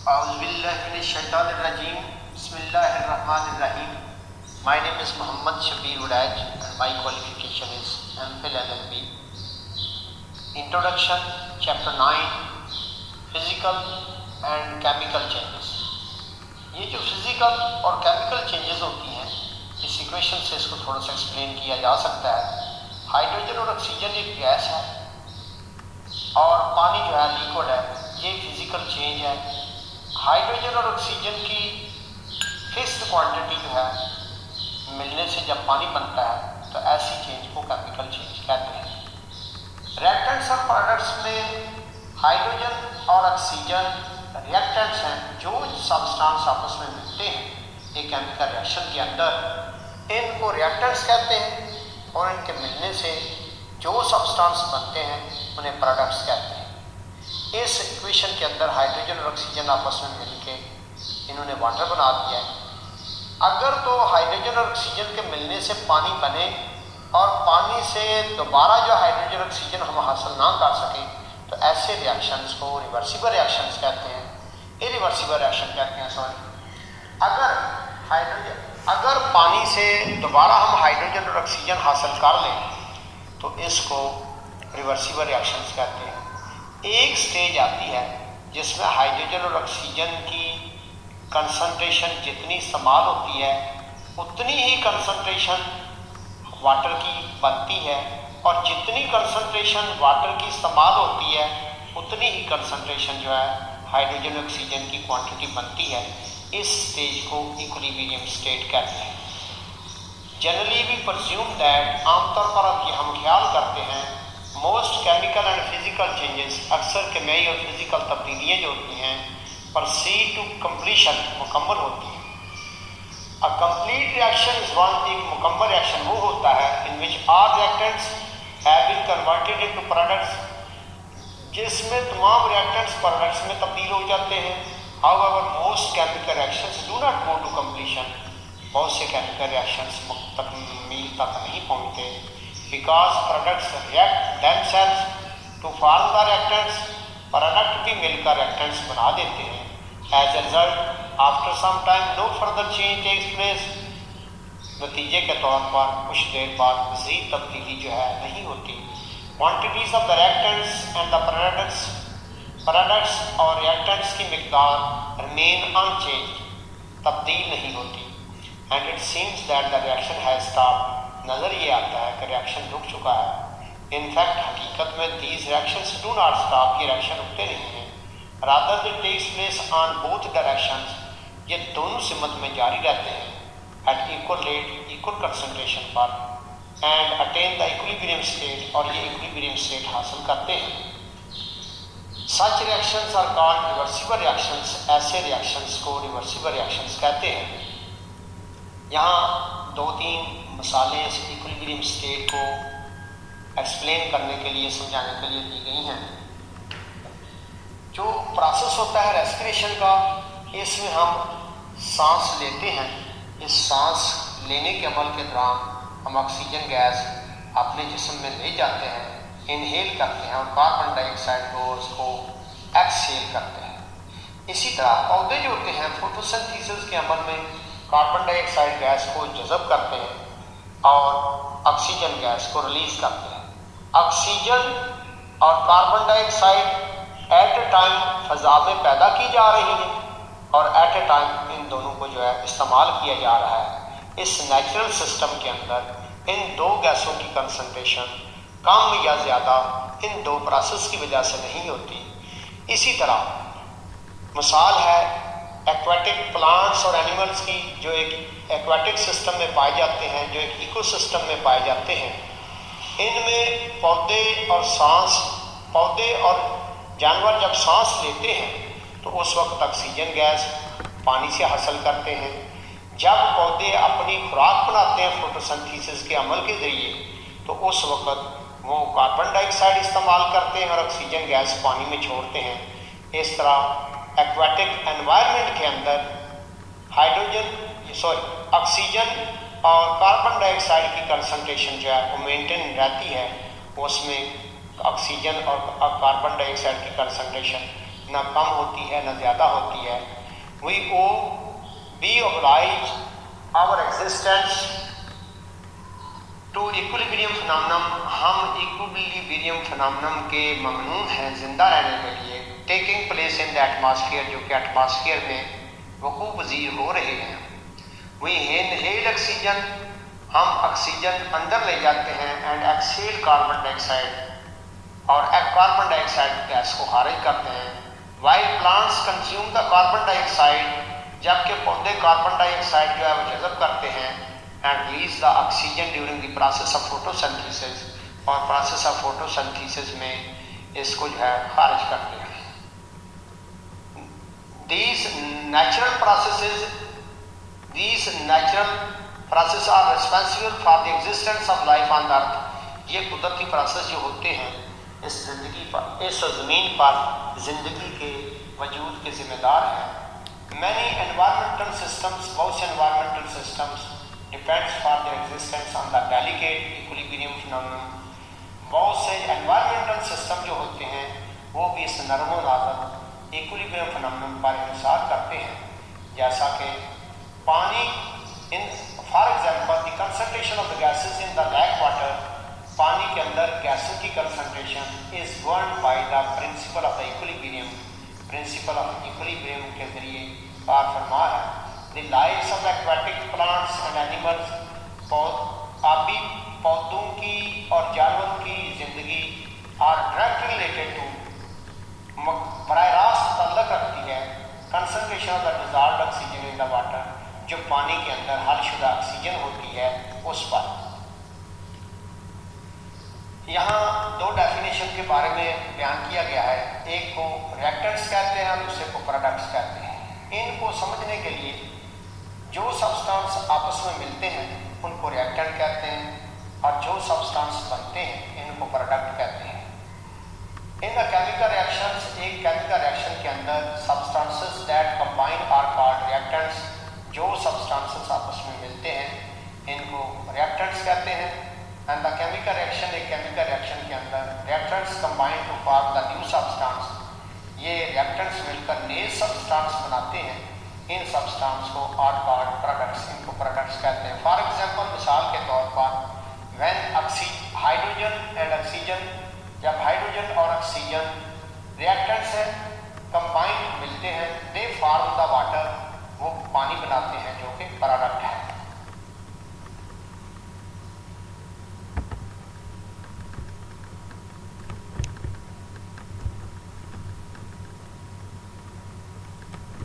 Auzubillahiminash-shaytanir-rajim. Bismillahir-rahmanir-rahim. My name is Muhammad Shabir Udaj and my qualification is MPhil LLB. Introduction, Chapter 9, Physical and Chemical Changes. ये जो physical और chemical changes होती हैं, इस equation से इसको थोड़ा सा एक्सप्लेन किया जा सकता है। हाइड्रोजन और ऑक्सीजन एक गैस है और पानी जो है लिक्विड है, ये फिजिकल चेंज है। हाइड्रोजन और ऑक्सीजन की फिक्स्ड क्वांटिटी जो है मिलने से जब पानी बनता है तो ऐसी चेंज को केमिकल चेंज कहते हैं। रिएक्टेंट्स और प्रोडक्ट्स में हाइड्रोजन और ऑक्सीजन रिएक्टेंट्स हैं, जो सब्सटेंस आपस में मिलते हैं एक केमिकल रिएक्शन के अंदर, इनको रिएक्टेंट्स कहते हैं और इनके मिलने से जो सब्सटेंस बनते हैं उन्हें प्रोडक्ट्स कहते हैं। इस इक्वेशन के अंदर हाइड्रोजन और ऑक्सीजन आपस में मिलके इन्होंने वाटर बना दिया है। अगर तो हाइड्रोजन और ऑक्सीजन के मिलने से पानी बने और पानी से दोबारा जो हाइड्रोजन और ऑक्सीजन हम हासिल ना कर सकें तो ऐसे रिएक्शंस को रिवर्सिबल रिएक्शंस कहते हैं, इरिवर्सिबल रिएक्शन कहते हैं। अगर पानी से दोबारा हम हाइड्रोजन और ऑक्सीजन हासिल कर लें तो इसको रिवर्सिबल रिएक्शंस कहते हैं। एक स्टेज आती है जिसमें हाइड्रोजन और ऑक्सीजन की कंसंट्रेशन जितनी इस्तेमाल होती है उतनी ही कंसंट्रेशन वाटर की बनती है और जितनी कंसंट्रेशन वाटर की इस्तेमाल होती है उतनी ही कंसंट्रेशन जो है हाइड्रोजन ऑक्सीजन की क्वांटिटी बनती है। इस स्टेज को इक्विलिब्रियम स्टेट कहते हैं। जनरली वी परज्यूम दैट, आमतौर पर अब ये हम ख्याल करते हैं, most chemical and physical changes, अक्सर केमियाई और फिजिकल तब्दीलियाँ जो होती हैं, प्रोसीड टू कंप्लीशन, मुकम्मल होती हैं। A complete reaction is one, एक मुकम्मल रिएक्शन वो होता है in which all reactants have been converted into products, जिसमें तमाम रिएक्टेंट्स प्रोडक्ट्स में तब्दील हो जाते हैं। However most chemical reactions do not go to completion, बहुत से केमिकल रिएक्शंस तकमील तक नहीं पहुँचते, because products react themselves to form the reactants, product भी मिलकर रिएक्टेंट्स बना देते हैं। As a result after some time no further change takes place, नतीजे के तौर पर कुछ देर बाद मज़ीद तब्दीली जो है नहीं होती। Quantities of the reactants and the products और रिएक्टेंट्स की मिकदार रिमेन अनचेंज, तब्दील नहीं होती। And it seems that the reaction has stopped, नज़र ये आता है कि रिएक्शन रुक चुका है। इनफैक्ट हकीकत में these reactions do not stop, ये रिएक्शन रुकते नहीं हैं। Rather it takes place on both directions, ये दोनों सिमत में जारी रहते हैं at equal rate, equal concentration पर, and attain the equilibrium state, और ये इक्विलिब्रियम स्टेट हासिल करते हैं। Such reactions are called reversible reactions, ऐसे रिएक्शंस को रिवर्सिबल रिएक्शंस कहते हैं। यहाँ दो तीन मिसालें इस इक्विलिब्रियम स्टेट को एक्सप्लेन करने के लिए, समझाने के लिए दी गई हैं। जो प्रोसेस होता है रेस्पिरेशन का, इसमें हम सांस लेते हैं। इस सांस लेने के अमल के दौरान हम ऑक्सीजन गैस अपने जिस्म में ले जाते हैं, इनहेल करते हैं, और कार्बन डाइऑक्साइड को एक्सहेल करते हैं। इसी तरह पौधे जो होते हैं फोटोसिंथेसिस के अमल में कार्बन डाइऑक्साइड गैस को जज़ब करते हैं और ऑक्सीजन गैस को रिलीज करते हैं। ऑक्सीजन और carbon dioxide at a time फ़ज़ा में पैदा की जा रही हैं और एट ए टाइम इन दोनों को जो है इस्तेमाल किया जा रहा है। इस नेचुरल सिस्टम के अंदर इन दो गैसों की कंसंट्रेशन कम या ज़्यादा इन दो प्रोसेस की वजह से नहीं होती। इसी तरह मिसाल है एक्वाटिक प्लांट्स और एनिमल्स की, जो एक एक्वाटिक सिस्टम में पाए जाते हैं, जो एक इकोसिस्टम में पाए जाते हैं। इनमें पौधे और जानवर जब सांस लेते हैं तो उस वक्त ऑक्सीजन गैस पानी से हासिल करते हैं। जब पौधे अपनी खुराक बनाते हैं फोटोसिंथेसिस के अमल के ज़रिए तो उस वक्त वो कार्बन डाइऑक्साइड इस्तेमाल करते हैं और ऑक्सीजन गैस पानी में छोड़ते हैं। इस तरह एक्वाटिक एनवायरनमेंट के अंदर ऑक्सीजन और कार्बन डाइऑक्साइड की कंसंट्रेशन जो है वो मेंटेन रहती है, उसमें ऑक्सीजन और कार्बन डाइऑक्साइड की कंसंट्रेशन ना कम होती है ना ज़्यादा होती है। We owe be oblige our existence to equilibrium phenomenon, हम इक्विलिब्रियम फिनोमेनन के ममनून हैं जिंदा रहने के लिए। Taking place in the atmosphere, जो कि एटमॉस्फेयर में वकूफ़ पज़ीर हो रहे हैं। वी इनहेल ऑक्सीजन, हम ऑक्सीजन अंदर ले जाते हैं, एंड एक्सहेल कार्बन डाइऑक्साइड, और कार्बन डाइऑक्साइड गैस को खारिज करते हैं। While plants consume the carbon dioxide, जबकि पौधे कार्बन डाइऑक्साइड जो है वो जज़ब करते हैं, and release the oxygen during the process of photosynthesis, और प्रोसेस ऑफ फोटोसिंथेसिस में इसको जो है खारिज करते हैं। These natural processes are responsible for the existence of life on the earth. ये कुदरती प्रोसेस जो होते हैं इस ज़िंदगी पर, इस ज़मीन पर ज़िंदगी के वजूद के ज़िम्मेदार हैं। Many environmental systems, बहुत से environmental systems depends for their existence on the delicate equilibrium phenomenon. बहुत से environmental system जो होते हैं वो भी इस नरम व नाज़ुक इक्विलिब्रियम फिनोमेनन पर इंसार करते हैं। जैसा कि पानी, in for example the concentration of the gases in the lake water, पानी के अंदर गैसों की concentration is governed by the principle of the equilibrium, principle of equilibrium के जरिए कार फरमा है। The lives of aquatic plants and animals, आबी पौधों की और जानवरों की ज़िंदगी आर डायरेक्टली रिलेटेड टू, बराह रास्त तल्लुक़ रखती है concentration of the dissolved oxygen in the water, जो पानी के अंदर हलशुदा ऑक्सीजन होती है उस पर। यहाँ दो डेफिनेशन के बारे में बयान किया गया है, एक को रिएक्टेंट्स कहते हैं और दूसरे को प्रोडक्ट्स कहते हैं। इनको समझने के लिए जो सब्सटेंस आपस में मिलते हैं उनको रिएक्टेंट कहते हैं, और जो सब्सटेंस बनते हैं इनको प्रोडक्ट कहते हैं। इन द केमिकल रिएक्शंस, एक केमिकल रिएक्शन के अंदर substances that combine are called reactants, जो सब्सटेंसेस आपस में मिलते हैं इनको रिएक्टेंट्स कहते हैं। एंड द केमिकल रिएक्शन, एक केमिकल रिएक्शन के अंदर reactants combine to form the new substance, ये रिएक्टेंट्स मिलकर नए सब्सटेंस बनाते हैं। इन सब्सटेंस को आर कॉल्ड प्रोडक्ट्स, इनको प्रोडक्ट्स कहते हैं। फॉर एग्जाम्पल, मिसाल के तौर पर व्हेन हाइड्रोजन एंड ऑक्सीजन, जब हाइड्रोजन और ऑक्सीजन रिएक्टेंट्स हैं, कंबाइंड मिलते हैं, दे फॉर्म द वाटर, वो पानी बनाते हैं जो कि प्रोडक्ट है।